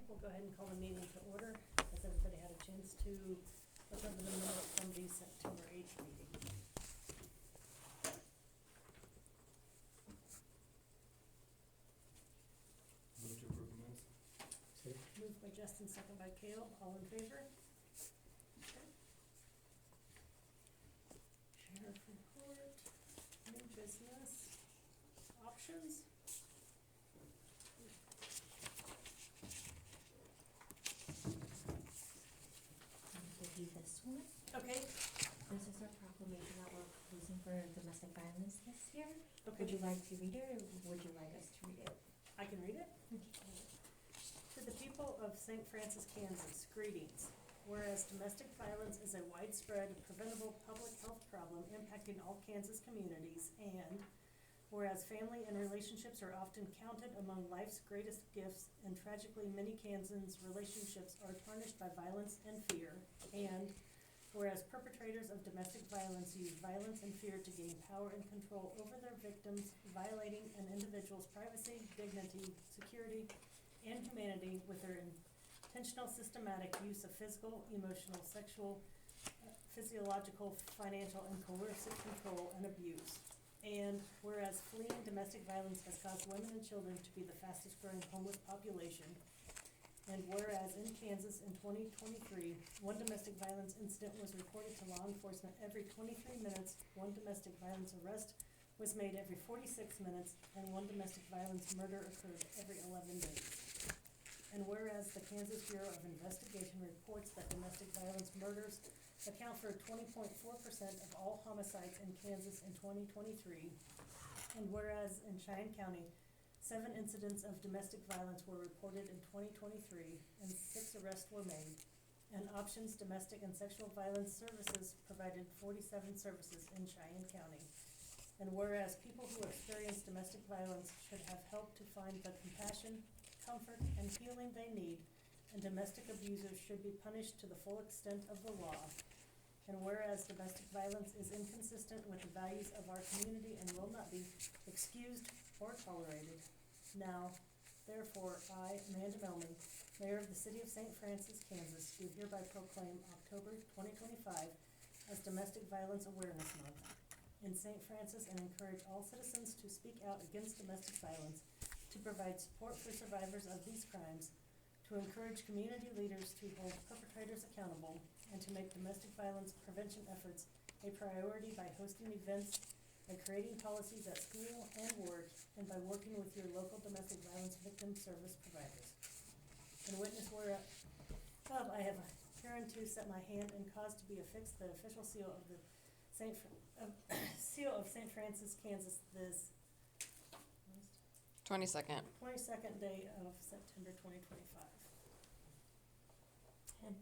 we'll go ahead and call the meeting to order. Has everybody had a chance to look over the minutes from the September 8th meeting? Move to approve the minutes. Moved by Justin, second by Cale. All in favor? Sheriff report, new business, options. Give you this one. Okay. This is our proclamation that we're using for domestic violence this year. Okay. Would you like to read it, or would you like us to read it? I can read it. To the people of St. Francis, Kansas, greetings. Whereas domestic violence is a widespread, preventable public health problem impacting all Kansas communities, and whereas family and relationships are often counted among life's greatest gifts, and tragically many Kansans' relationships are tarnished by violence and fear, and whereas perpetrators of domestic violence use violence and fear to gain power and control over their victims, violating an individual's privacy, dignity, security, and humanity with their intentional, systematic use of physical, emotional, sexual, physiological, financial, and coercive control and abuse. And whereas fleeing domestic violence has caused women and children to be the fastest growing homeless population, and whereas in Kansas in 2023, one domestic violence incident was reported to law enforcement every 23 minutes, one domestic violence arrest was made every 46 minutes, and one domestic violence murder occurred every 11 days. And whereas the Kansas Bureau of Investigation reports that domestic violence murders account for 20.4% of all homicides in Kansas in 2023, and whereas in Cheyenne County, 7 incidents of domestic violence were reported in 2023, and 6 arrests were made, and Options Domestic and Sexual Violence Services provided 47 services in Cheyenne County. And whereas people who experience domestic violence should have help to find the compassion, comfort, and healing they need, and domestic abusers should be punished to the full extent of the law. And whereas domestic violence is inconsistent with the values of our community and will not be excused or tolerated. Now, therefore, I, Amanda Melman, Mayor of the City of St. Francis, Kansas, do hereby proclaim October 2025 as Domestic Violence Awareness Month in St. Francis, and encourage all citizens to speak out against domestic violence, to provide support for survivors of these crimes, to encourage community leaders to hold perpetrators accountable, and to make domestic violence prevention efforts a priority by hosting events, by creating policies at school and work, and by working with your local domestic violence victim service providers. And witness whereof I have hereunto set my hand and caused to be affixed the official seal of the seal of St. Francis, Kansas, this 22nd. 22nd day of September 2025. And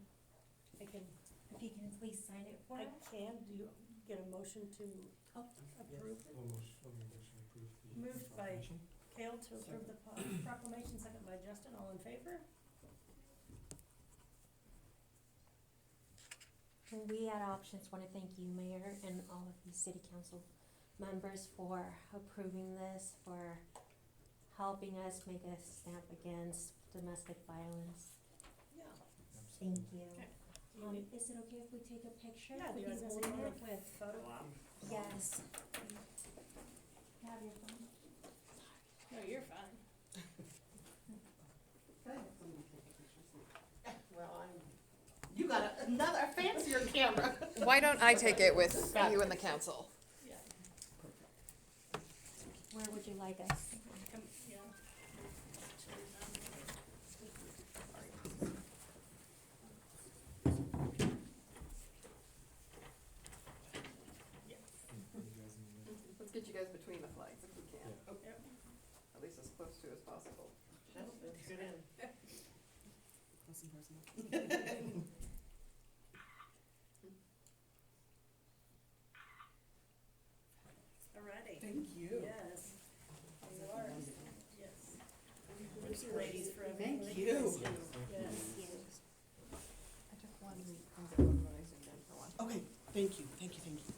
I can, if you can please sign it for us. do you get a motion to Oh. approve it? Motion to approve the Moved by proclamation. Cale to approve the proclamation, second by Justin, all in favor? And we at Options want to thank you, Mayor, and all of the city council members for approving this, for helping us make a stand against domestic violence. Yeah. Thank you. Okay. Do you need, Is it okay if we take a picture? yeah, do you With guys you want holding to it with? photo op? Yes. Have your phone. No, you're fine. Well, you got another fancier camera. Why don't I take it with you and the council? Yeah. Where would you like us? Come, yeah. Let's get you guys between the flags if we can. Yep. At least as close to as possible. Good in. Listen, personal. Alrighty. Thank you. Yes. You are. Yes. Thank you, ladies, for Thank everything. you. Yes. I took one, I'll get one when I zoom in for one. Okay, thank you, thank you, thank you.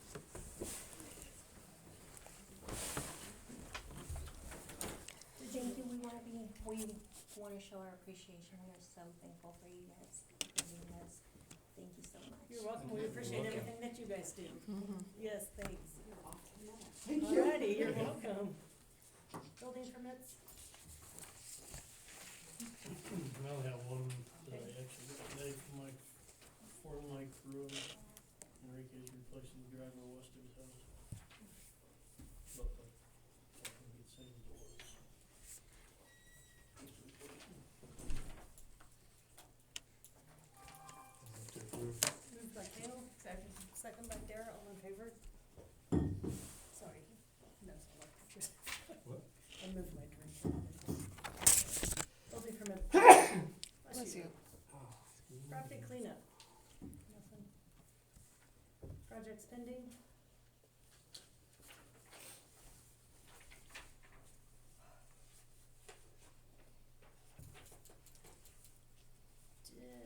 Thank you, we want to wanna show our appreciation, we are so thankful for you guys doing this, thank you so much. You're welcome, we appreciate welcome. everything that you guys do. Mhm. Yes, thanks. Thank you. Alrighty, you're welcome. Building permits? I'll have one that I actually got today from Mike, for Mike Road. Enrique's replacing the driveway west of his house. But, I can get same doors. Move to approve. Moved by Cale, second by Dara, all in favor? Sorry, no, it's What? I moved my drink. Building permit. Bless you. Property cleanup. Nothing. Projects pending.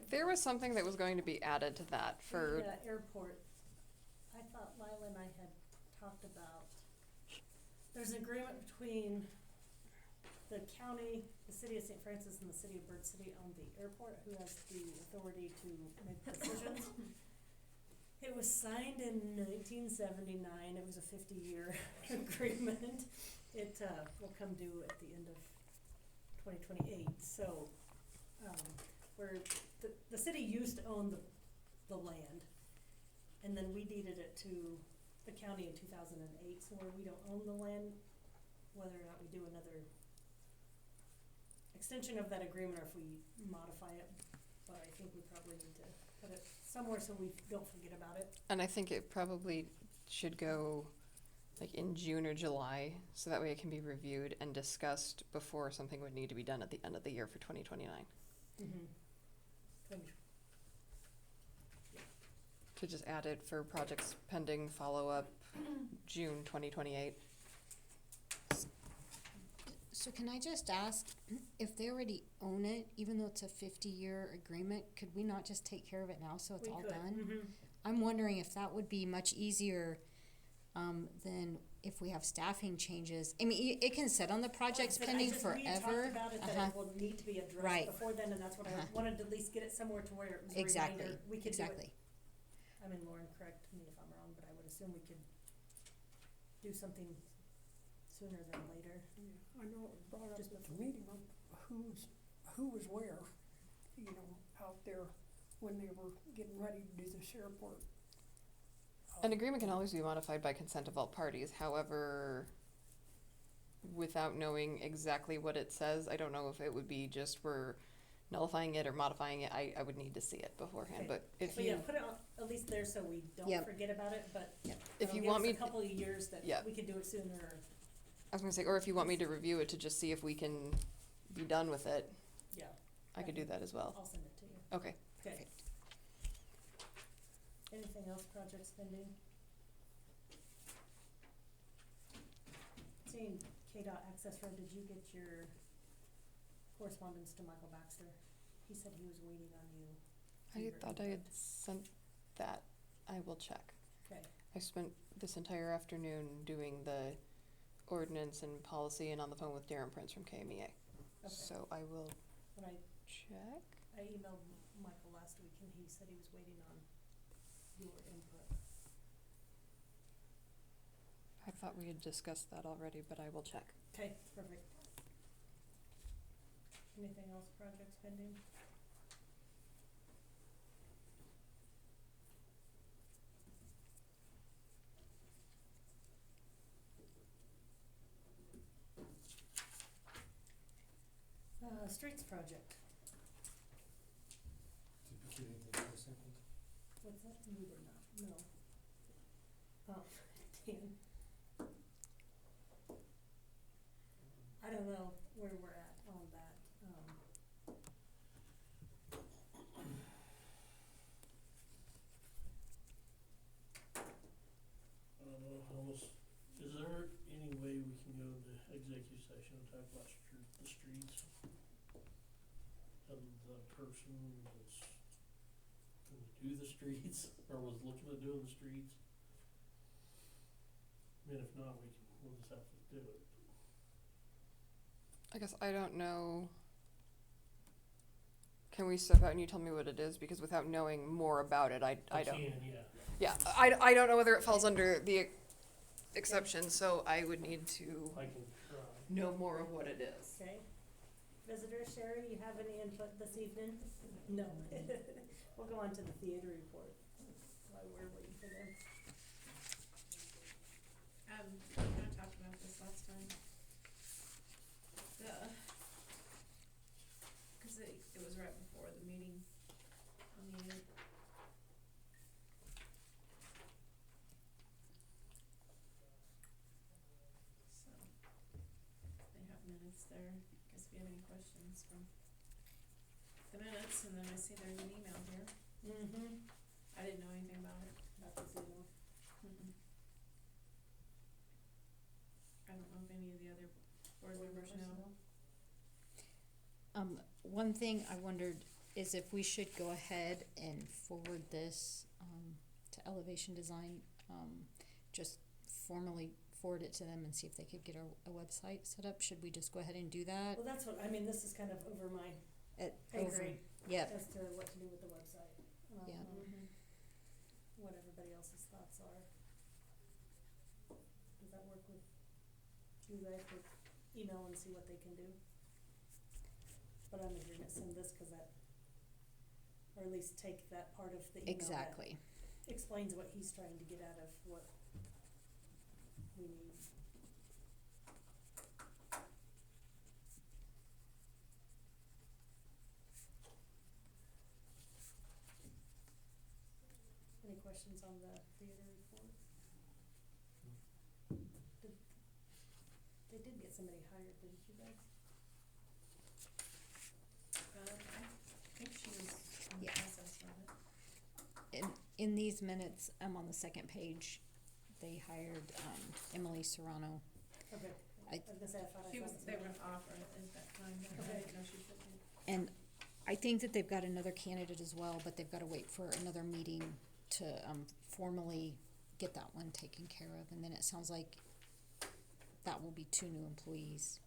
There was something that was going to be added to that for, The airport, I thought Lila and I had talked about, there's an agreement between the county, the city of St. Francis and the city of Bird City on the airport, who has the authority to make decisions. It was signed in 1979, it was a 50-year agreement. It, will come due at the end of 2028, so, where the city used to own the land, and then we deeded it to the county in 2008, so where we don't own the land, whether or not we do another extension of that agreement or if we modify it, but I think we probably need to put it somewhere so we don't forget about it. and I think it probably should go like in June or July, so that way it can be reviewed and discussed before something would need to be done at the end of the year for 2029. Mm-hmm. To just add it for projects pending follow-up, June 2028. So can I just ask, if they already own it, even though it's a 50-year agreement, could we not just take care of it now so it's all done? Mm-hmm. I'm wondering if that would be much easier than if we have staffing changes. I mean, it can sit on the projects pending We forever. talked about it, that Uh-huh. it will need to be addressed Right. before then, and that's what I Uh-huh. wanted to at least get it somewhere to where it was a Exactly, reminder. We could do it. exactly. I mean, Lauren, correct me if I'm wrong, but I would assume we could do something sooner than later. I know it was brought up Just at the before. meeting of who was where, you know, out there when they were getting ready to do this airport. An agreement can always be modified by consent of all parties, however, without knowing exactly what it says, I don't know if it would be just we're nullifying it or modifying it. I would need to see it beforehand, Okay. but if But you, yeah, put it on, at least there so we don't Yep. forget about it, but Yep. if that'll you give want us me, a couple of years that Yeah. we could do it sooner, or, I was gonna say, or if you want me to review it to just see if we can be done with it, yeah, I could do that as well. I'll send it to you. Okay. Okay. Anything else, projects pending? Seeing KDOT access road, did you get your correspondence to Michael Baxter? He said he was waiting on you. for I your thought I had input. sent that. I will check. Okay, I spent this entire afternoon doing the ordinance and policy and on the phone with Darren Prince from KMEA. okay. So I will When check. I emailed Michael last week and he said he was waiting on your input. I thought we had discussed that already, but I will check. Okay, perfect. Anything else, projects pending? Streets project, Did we get anything for a second? what's that? We did not, no. Oh, Dan. I don't know where we're at on that, Almost, is there any way we can go to executive session and talk about the streets? And the person that's gonna do the streets, or was looking at doing the streets? I mean, if not, we'll just have to do it. I guess I don't know Can we step out and you tell me what it is? Because without knowing more about it, I don't. Can, yeah. Yeah, I don't know whether it falls under the exception, so I would need to I can try. know more of what it is. Okay. Visitor Sherry, you have any input this evening? No. We'll go on to the theater report while we're waiting for them. We kinda talked about this last time. Cause it was right before the meeting on the 8th. So, they have minutes there, guess if you have any questions from the minutes, and then I see there's an email here, Mm-hmm. I didn't know anything about it. Not this evening. Mm-mm. I don't know if any of the other board members know. One thing I wondered is if we should go ahead and forward this, to Elevation Design, just formally forward it to them and see if they could get a website set up. Should we just go ahead and do that? Well, that's what, I mean, this is kind of over my At, pay over, grade yep, as to what to do with the website. Yeah. Mm-hmm. What everybody else's thoughts are. Does that work with you guys to email and see what they can do? But I'm agreeing to send this, cause that, or at least take that part of the email that exactly. explains what he's trying to get out of what we need. Any questions on the theater report? They did get somebody hired, didn't you guys? I think she was in the Yeah. process of it. In these minutes, on the second page, they hired, Emily Serrano. Okay. I- was gonna say, I thought I She saw was, somebody. they were gonna offer it at that time, but I Okay. didn't know she took it. And I think that they've got another candidate as well, but they've gotta wait for another meeting to, formally get that one taken care of, and then it sounds like that will be 2 new employees.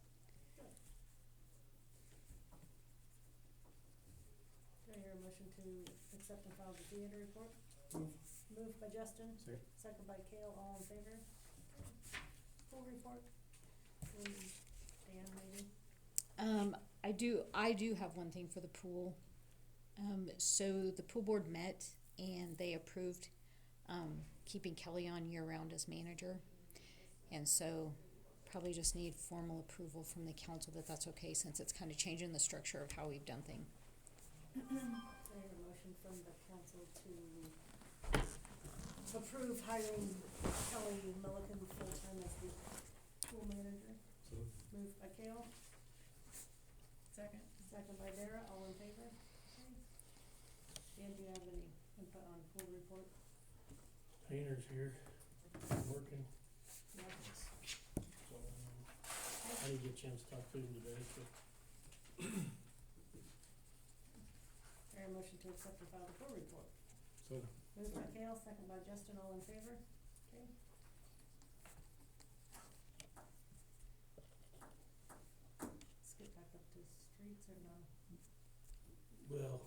Do I hear a motion to accept and file the theater report? Move. Moved by Justin, Second. second by Kale, all in favor? Full report? Dan, maybe? I do have one thing for the pool. So the pool board met and they approved, keeping Kelly on year-round as manager. And so probably just need formal approval from the council that that's okay, since it's kind of changing the structure of how we've done things. I hear a motion from the council to approve hiring Kelly Milliken full-time as the pool manager. So, Moved by Kale, Second. second by Dara, all in favor? Okay. Dan, do you have any input on pool report? Painter's here, working, No? so, I didn't get a chance to talk to him today, so. I hear a motion to accept and file the pool report. so, Moved by Kale, second by Justin, all in favor? Okay. Let's get back up to streets or no? Well,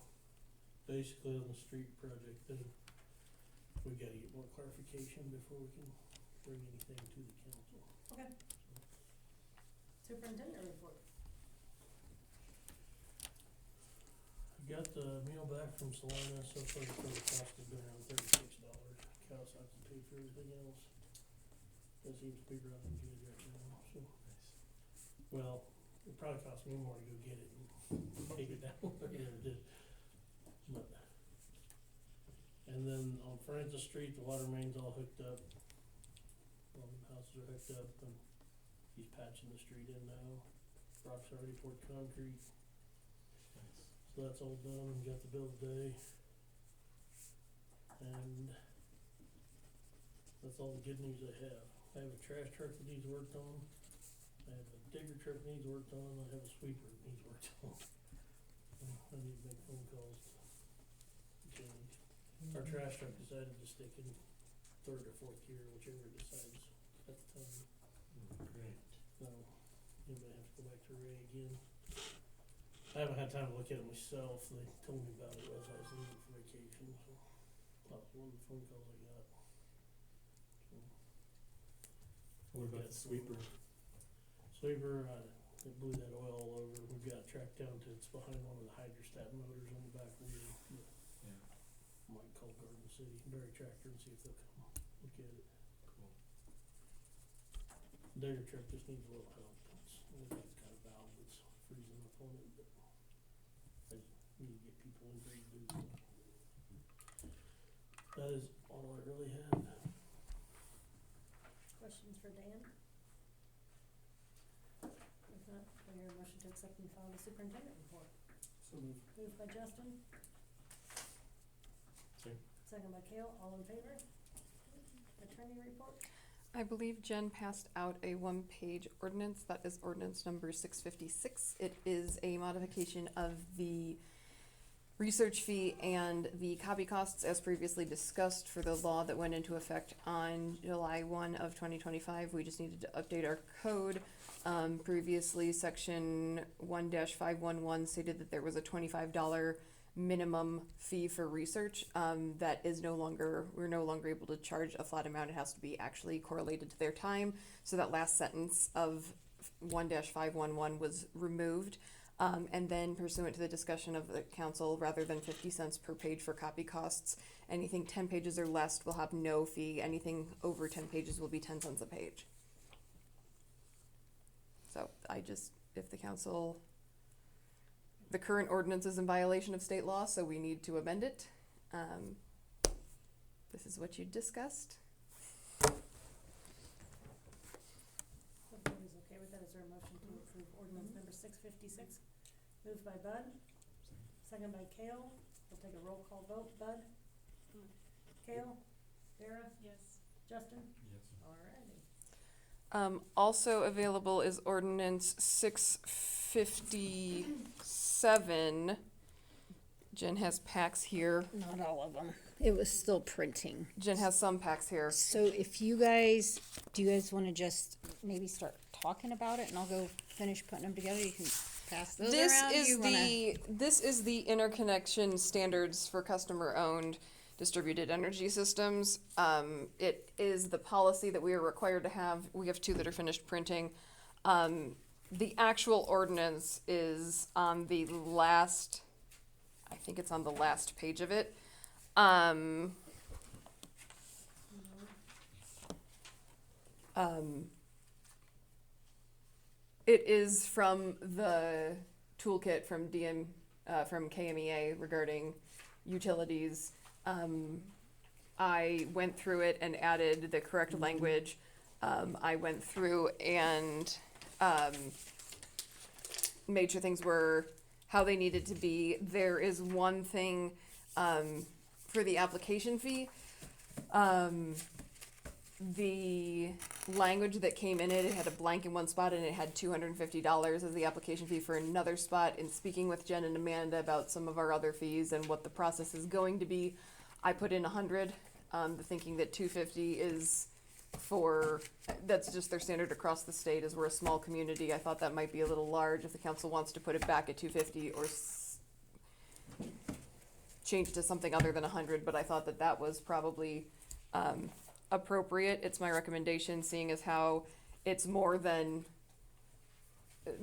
basically on the street project, then we gotta get more clarification before we can bring anything to the council. Okay. Superintendent report. I got the meal back from Salina, so far the total cost has been around $36. Cows have to pay for everything else. That seems to be running good right now, so. Well, it probably cost me more to go get it and take it down than it did. But, and then on Francis Street, the water main's all hooked up. All the houses are hooked up and he's patching the street in now. Brock's already poured concrete. So that's all done, and got the bill today. And that's all the good news I have. I have a trash truck that needs worked on. I have a digger truck that needs worked on. I have a sweeper that needs worked on. I need to make phone calls to change. Our trash truck decided to stick in 3rd or 4th gear, whichever it decides at the time. great. So, you may have to go back to Ray again. I haven't had time to look at it myself, they told me about it as I was leaving for vacation, so that was one of the phone calls I got. So, What about the sweeper? Sweeper, they blew that oil all over, we've got it tracked down to, it's behind one of the hydrostat motors on the back wheel, but Yeah, might call Garden City, Berry Tractor and see if they'll come look at it. cool. Digger truck just needs a little help, it's got a valve that's freezing up on it, but I just need to get people in grade to do it. That is all I really have. Questions for Dan? If not, do I hear a motion to accept and file the superintendent report? So moved. Moved by Justin, second by Kale, all in favor? Attorney report? I believe Jen passed out a one-page ordinance. That is ordinance number 656. It is a modification of the research fee and the copy costs as previously discussed for the law that went into effect on July 1 of 2025. We just needed to update our code. Previously, section 1-511 stated that there was a $25 minimum fee for research. That is we're no longer able to charge a flat amount. It has to be actually correlated to their time. So that last sentence of 1-511 was removed. And then pursuant to the discussion of the council, rather than 50 cents per page for copy costs, anything 10 pages or less will have no fee. Anything over 10 pages will be 10 cents a page. So if the current ordinance is in violation of state law, so we need to amend it. This is what you discussed. The board is okay with that, is there a motion to approve ordinance number 656? Moved by Bud, second by Kale, we'll take a roll call vote, Bud? Kale? Dara? Yes. Justin? Yes. Alrighty. Also available is ordinance 657. Jen has packs here. Not all of them. It was still printing. Jen has some packs here. So if do you guys want to just maybe start talking about it and I'll go finish putting them together? You can pass those This around. is the interconnection standards for customer-owned distributed energy systems. It is the policy that we are required to have. We have two that are finished printing. The actual ordinance is on the last, I think it's on the last page of it. It is from the toolkit from from KMEA regarding utilities. I went through it and added the correct language. I went through and made sure things were how they needed to be. There is one thing for the application fee. The language that came in it had a blank in one spot and it had $250 as the application fee for another spot. In speaking with Jen and Amanda about some of our other fees and what the process is going to be, I put in 100, thinking that 250 is that's just their standard across the state, as we're a small community. I thought that might be a little large if the council wants to put it back at 250 or change to something other than 100, but I thought that was probably appropriate. It's my recommendation, seeing as how it's more than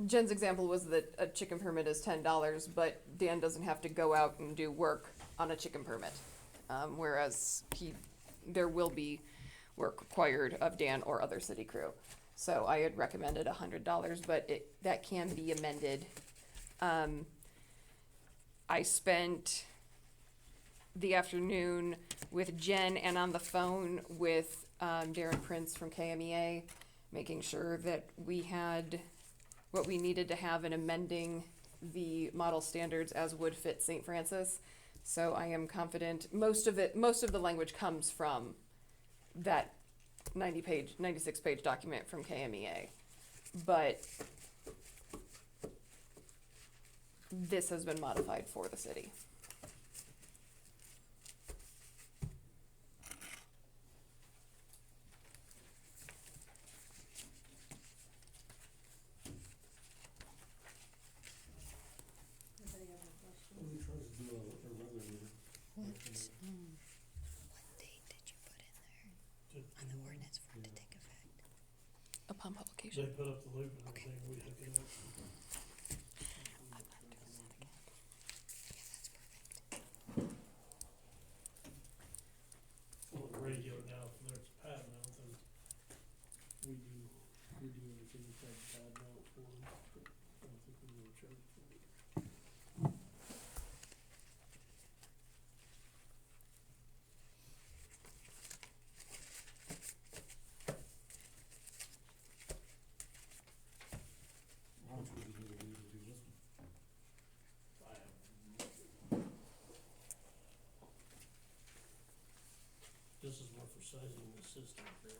Jen's example was that a chicken permit is $10, but Dan doesn't have to go out and do work on a chicken permit, whereas there will be work required of Dan or other city crew. So I had recommended $100, but that can be amended. I spent the afternoon with Jen and on the phone with Darren Prince from KMEA, making sure that we had what we needed to have in amending the model standards as would fit St. Francis. So I am confident most of the language comes from that 96-page document from KMEA. But this has been modified for the city. They put up the loop and everything, we hook it up. Well, the radio now, if there's a pad mount, then we do everything with that pad mount for them. I don't think we will charge for it. How much would you need to do this one? I have. This is more for sizing the system, correct?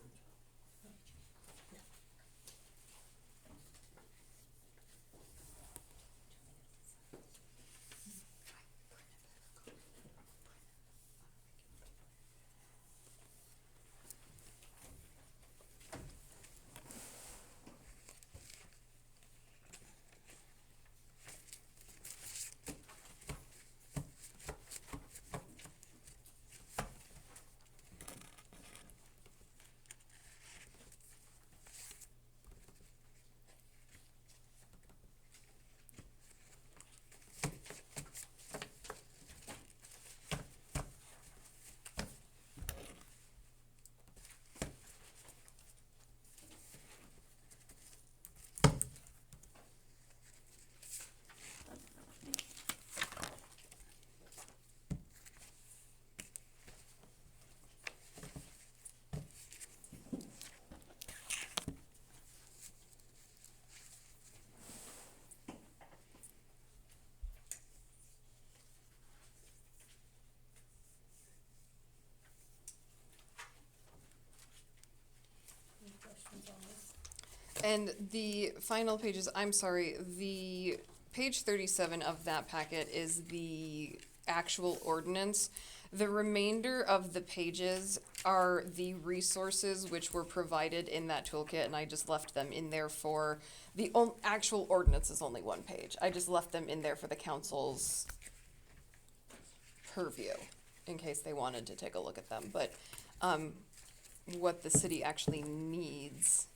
Any questions on this? And the final pages, I'm sorry, the page 37 of that packet is the actual ordinance. The remainder of the pages are the resources which were provided in that toolkit, and I just left them in there for the actual ordinance is only one page. I just left them in there for the council's purview in case they wanted to take a look at them. But what the city actually needs,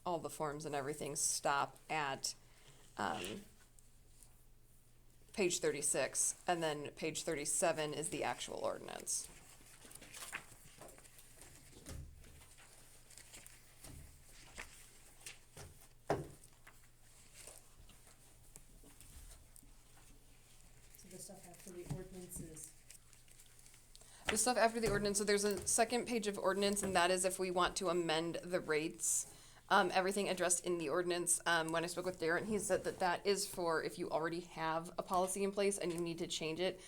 all the forms and everything stop at page 36, and then page 37 is the actual ordinance. So the stuff after the ordinance is, The stuff after the ordinance, so there's a second page of ordinance, and that is if we want to amend the rates. Everything addressed in the ordinance, when I spoke with Darren, he said that that is for if you already have a policy in place and you need to change it,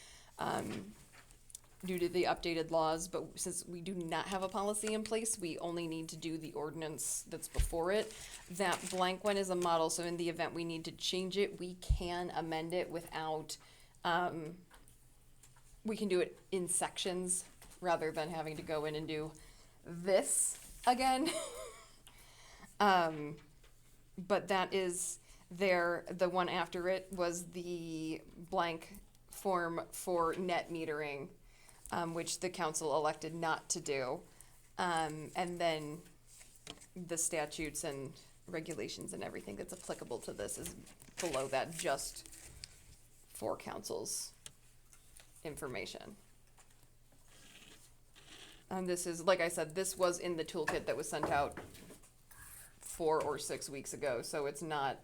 due to the updated laws, but since we do not have a policy in place, we only need to do the ordinance that's before it. That blank one is a model, so in the event we need to change it, we can amend it without, we can do it in sections rather than having to go in and do this again. But that is there. The one after it was the blank form for net metering, which the council elected not to do. And then the statutes and regulations and everything that's applicable to this is below that, just for council's information. And this is, like I said, this was in the toolkit that was sent out 4 or 6 weeks ago, so it's not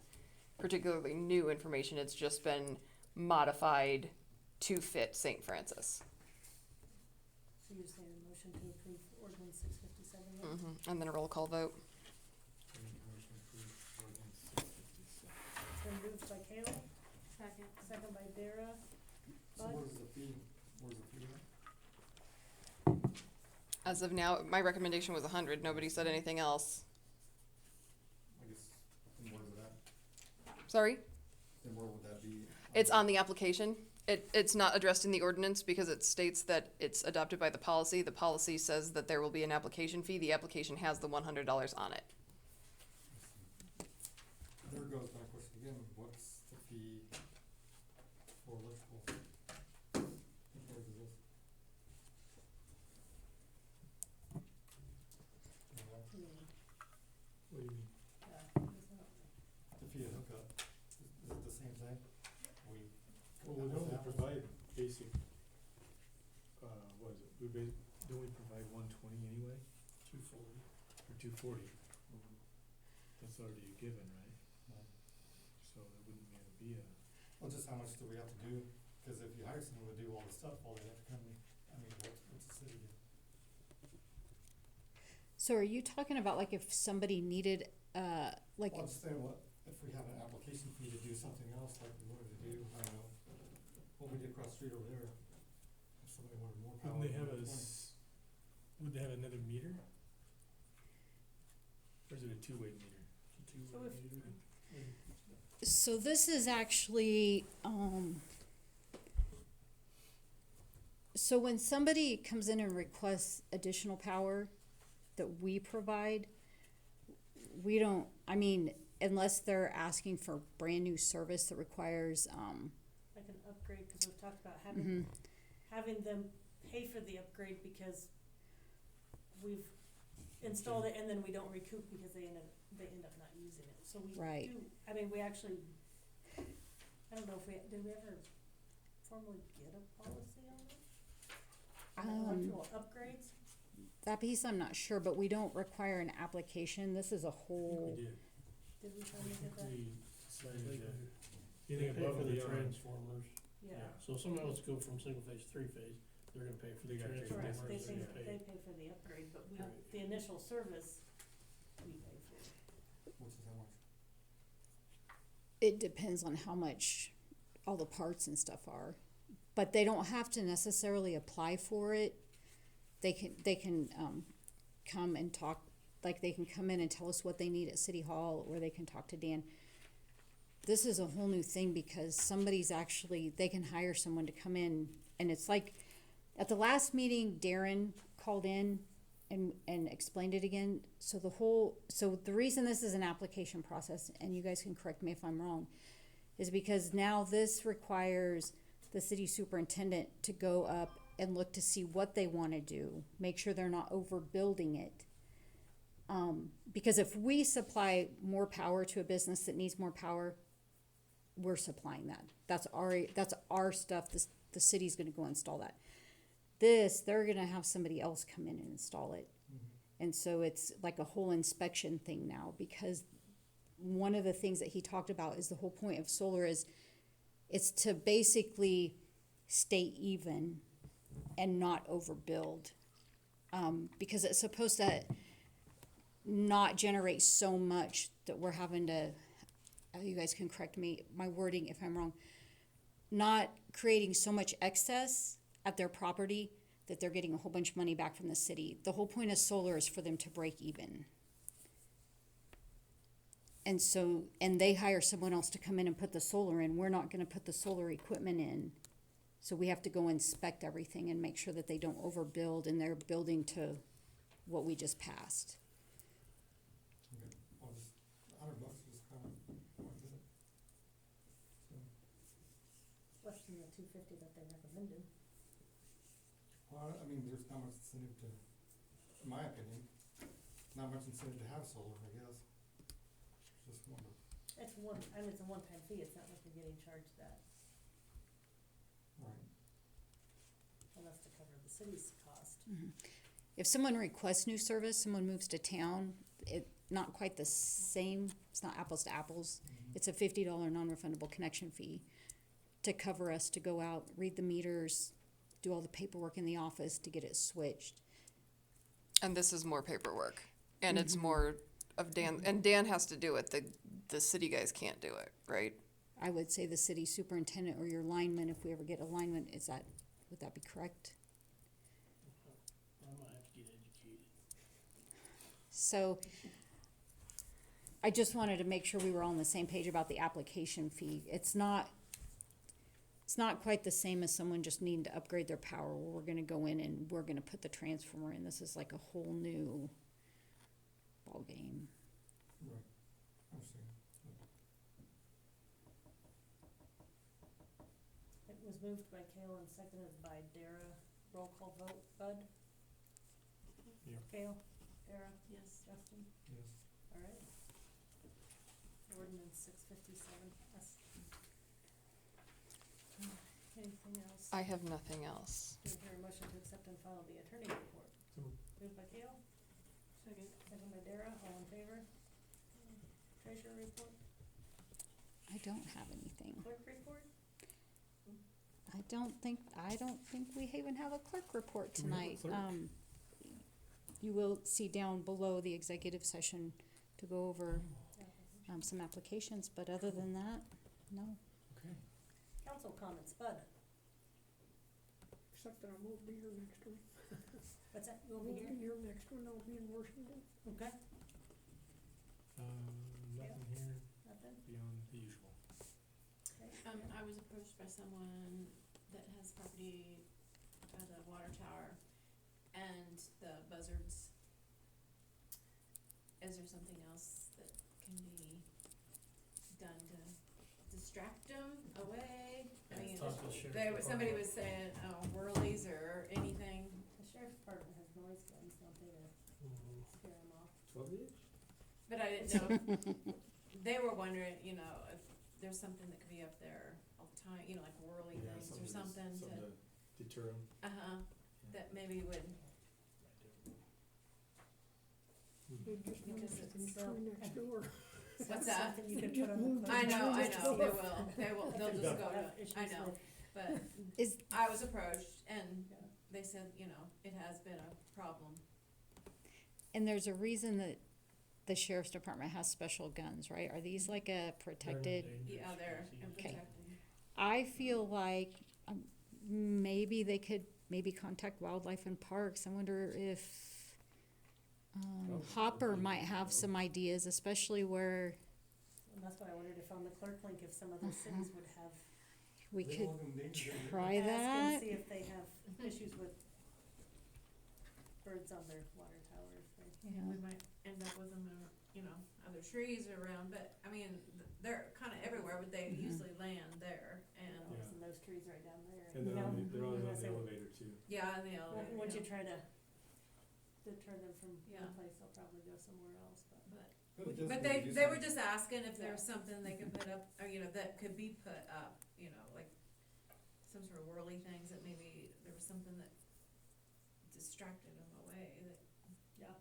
particularly new information, it's just been modified to fit St. Francis. so you're saying a motion to approve ordinance 657 then? And then a roll call vote. Motion approved, ordinance 657. It's been moved by Kayla, Second. second by Dara. So Bud? what is the fee, what is the fee at? As of now, my recommendation was 100, nobody said anything else. I guess, then where is it at? Sorry? Then where would that be? It's on the application. It's not addressed in the ordinance because it states that it's adopted by the policy. The policy says that there will be an application fee. The application has the $100 on it. There goes my question again, what's the fee for electrical? Where is this? we. Well, we don't provide basic, what is it, don't we provide 120 anyway, 240. or 240? That's already a given, right? So there wouldn't really be a, Well, just how much do we have to do? Cause if you hire someone to do all the stuff, well, they have to come, I mean, what's the city do? So are you talking about like if somebody needed, like, Well, I'm just saying, what, if we have an application fee to do something else like we wanted to do, I don't know, what we did across the street over there, if somebody wanted more power. wouldn't they have than a, 120. would they have another meter? Or is it a two-way meter? It's a two-way So if- meter. so this is actually, so when somebody comes in and requests additional power that we provide, we don't, I mean, unless they're asking for brand new service that requires, Like an upgrade, cause we've talked about mhm. having them pay for the upgrade because we've installed it and then we don't recoup because they end up not using it. So we Right. do, I mean, we actually, I don't know if did we ever formally get a policy on it? Electrical upgrades? That piece I'm not sure, but we don't require an application. This is a whole, We did. Did we finally get that? We decided They that they anything pay above for and the beyond. transformers. Yeah. So if someone wants to go from single phase to three phase, they're gonna pay for They the gotta pay for Correct, transformers. they They're pay, gonna they pay for the upgrade, but we, Right. the initial service, we pay for. Which is how much? it depends on how much all the parts and stuff are. But they don't have to necessarily apply for it. They can come and talk, like they can come in and tell us what they need at City Hall, or they can talk to Dan. This is a whole new thing because somebody's actually, they can hire someone to come in, and it's like, at the last meeting, Darren called in and explained it again. So the reason this is an application process, and you guys can correct me if I'm wrong, is because now this requires the city superintendent to go up and look to see what they wanna do, make sure they're not overbuilding it. Because if we supply more power to a business that needs more power, we're supplying that. That's our stuff, the city's gonna go install that. They're gonna have somebody else come in and install it. And so it's like a whole inspection thing now, because one of the things that he talked about is the whole point of solar is it's to basically stay even and not overbuild. Because it's supposed to not generate so much that we're having to, you guys can correct me, my wording if I'm wrong, not creating so much excess at their property that they're getting a whole bunch of money back from the city. The whole point of solar is for them to break even. And so, and they hire someone else to come in and put the solar in. We're not gonna put the solar equipment in. So we have to go inspect everything and make sure that they don't overbuild and they're building to what we just passed. Okay, well, just, $100 is just kinda, quite a bit. So, Less than the 250 that they recommended. well, I mean, there's not much incentive to, in my opinion, not much incentive to have solar, I guess. Just one, It's it's a one-time fee, it's not like we're getting charged that, right, and that's to cover the city's cost. If someone requests new service, someone moves to town, not quite the same, it's not apples to apples. It's a $50 non-refundable connection fee to cover us to go out, read the meters, do all the paperwork in the office to get it switched. And this is more paperwork, and it's more of Dan, and Dan has to do it. The city guys can't do it, right? I would say the city superintendent or your lineman, if we ever get a lineman, would that be correct? I might have to get educated. So I just wanted to make sure we were all on the same page about the application fee. It's not quite the same as someone just needing to upgrade their power, where we're gonna go in and we're gonna put the transformer in. This is like a whole new ballgame. right, I understand. It was moved by Kale and seconded by Dara. Roll call vote, Bud? Yeah. Kale? Dara? Yes. Justin? Yes. All right. Ordinance 657 passed. I have nothing else. Do I hear a motion to accept and file the attorney report? So moved. Moved by Kale, Second. second by Dara, all in favor? Treasurer report, I don't have anything. clerk report? I don't think we even have a clerk report Do we have a tonight. clerk? You will see down below the executive session to go over, some applications, but other than that, no. Okay. Council comments, Bud, Except that I won't be here next week. what's that, I you will won't be be here? here next one, I'll be in Washington. Okay, Nothing here nothing, beyond the usual. okay. I was approached by someone that has property at the water tower and the buzzards. Is there something else that can be done to distract them away? I mean, Talk to the sheriff somebody department. was saying, whirlies or anything. The sheriff's department has noise guns, don't they, to Mhm. scare them off? 12 gauge? But I didn't know, they were wondering, if there's something that could be up there all the time, like whirly Yeah, things or something to- something to, Something to deter them. that maybe would, They just moved Because to the it's tree next door. what's that? Something you could put on the clerk. I know, Just they go. will, they'll If just they go have to, issues I know, with- but Is, I was approached and Yeah. they said, it has been a problem. and there's a reason that the sheriff's department has special guns, right? Are these like a They're not protected? dangerous Yeah, they're species. Okay. protected. I feel like, maybe they could contact Wildlife and Parks. I wonder if, Probably Hopper would be, might have some ideas, especially where And that's why I wondered if on the clerk link, if some of those cities would have, we They could don't have them dangerous. try ask and that. see if they have issues with birds on their water towers, or, Yeah, we might end up with them, other trees around, but, they're kinda everywhere, but they Mhm. usually land there, you know, and, Yeah. and those trees right down there. And you they're know, on they're always you on know, the so elevator too. yeah, in the elevator, Once you yeah. try to deter them from Yeah. one place, they'll probably go somewhere else, but. But it does But need to do they were something. just asking if there was Yeah. something they could put up, or, that could be put up, like some sort of whirly things that maybe there was something that distracted them away, that, Yeah,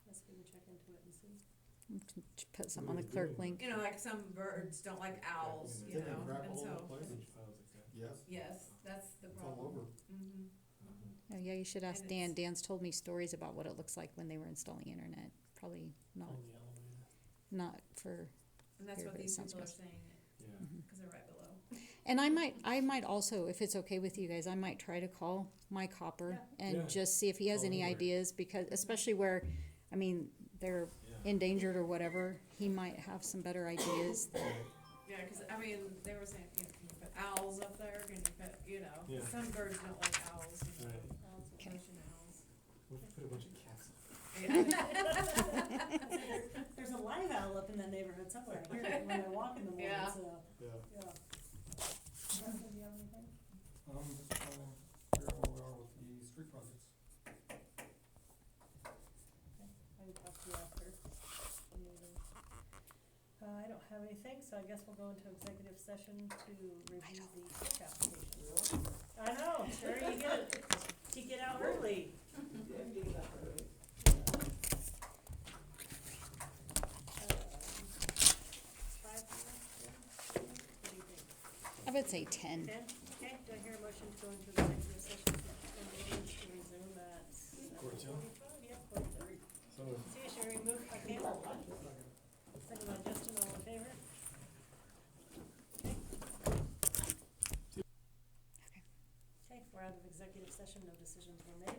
guess we can check into it and see. We can Put some on the clerk link. like some birds don't like owls, Yeah, They can crap and all over the so, place. Huge piles like that. Yes, yes, that's the it's all problem. over. Mhm. Oh, yeah, you should ask And Dan. it's- Dan's told me stories about what it looks like when they were installing internet. Probably not, On the elevator. not for, And that's Here, what but it these sounds people are gross. saying, Yeah. cause they're right below. and I might also, if it's okay with you guys, I might try to call Mike Hopper Yeah. and just see if he has Call any anywhere. ideas, because especially where, they're Yeah. endangered or whatever, he might have some better ideas. Yeah, cause they were saying, can you put owls up there, can you put, Yeah. some birds don't like owls, Right. owls, Okay. Russian owls. We'll put a bunch of cats. There's a live owl up in that neighborhood somewhere, I hear it when I walk in the morning, Yeah. so, Yeah. yeah. Justin, do you have anything? Just trying to figure out where we are with the street projects. I can talk to you after the meeting. I don't have anything, so I guess we'll go into executive session to review the clerk application. I know, sure, you get out early. Five minutes, what do you think? I would say 10. 10? Okay, do I hear a motion to go into executive session for 10 minutes to resume at 7:45? Yeah, 4:30. So, See you, Sherry, move by Campbell. Second by Justin, all in favor? Okay. Okay, we're out of executive session, no decisions were made.